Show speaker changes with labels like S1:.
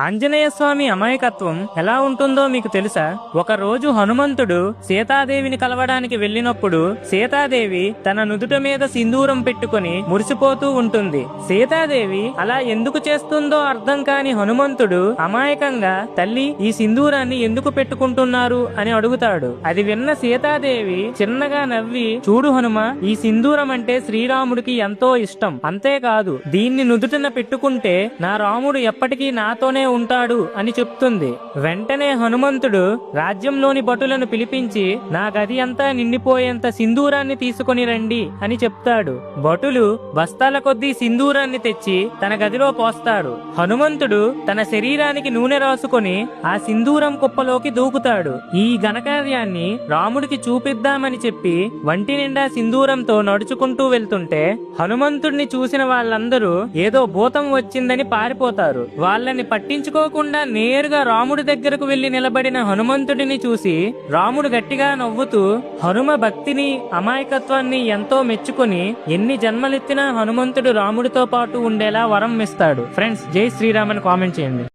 S1: ఆంజనేయ స్వామి అమాయకత్వం ఎలా ఉంటుందో మీకు తెలుసా? ఒక రోజు హనుమంతుడు సీతాదేవిని కలవడానికి వెళ్ళినప్పుడు సీతాదేవి తన నుదుట మీద సింధూరం పెట్టుకుని మురిసిపోతూ ఉంటుంది. సీతాదేవి అలా ఎందుకు చేస్తుందో అర్థం కాని హనుమంతుడు అమాయకంగా, తల్లి ఈ సింధూరాన్ని ఎందుకు పెట్టుకుంటున్నారు అని అడుగుతాడు. అది విన్న సీతాదేవి చిన్నగా నవ్వి, చూడు హనుమ, ఈ సింధూరం అంటే శ్రీరాముడికి ఎంతో ఇష్టం. అంతేకాదు, దీన్ని నుదుటన పెట్టుకుంటే నా రాముడు ఎప్పటికీ నాతోనే ఉంటాడు అని చెప్తుంది. వెంటనే హనుమంతుడు రాజ్యంలోని భటులను పిలిపించి నా గది అంతా నిండిపోయేంత సింధూరాన్ని తీసుకుని రండి అని చెప్తాడు. భటులు బస్తాల కొద్దీ సింధూరాన్ని తెచ్చి తన గదిలో పోస్తారు. హనుమంతుడు తన శరీరానికి నూనె రాసుకొని ఆ సింధూరం కుప్పలోకి దూకుతాడు. ఈ ఘనకార్యాన్ని రాముడికి చూపిద్దామని చెప్పి వంటి నిండా సింధూరంతో నడుచుకుంటూ వెళ్తుంటే హనుమంతుడిని చూసిన వాళ్ళందరూ ఏదో భూతం వచ్చిందని పారిపోతారు. వాళ్ళని పట్టించుకోకుండా నేరుగా రాముడి దగ్గరకు వెళ్లి నిలబడిన హనుమంతుడిని చూసి రాముడు గట్టిగా నవ్వుతూ హనుమ భక్తిని, అమాయకత్వాన్ని ఎంతో మెచ్చుకుని ఎన్ని జన్మలెత్తినా హనుమంతుడు రాముడితో పాటు ఉండేలా వరం ఇస్తాడు. ఫ్రెండ్స్, జై శ్రీరామ్ అని కామెంట్ చేయండి.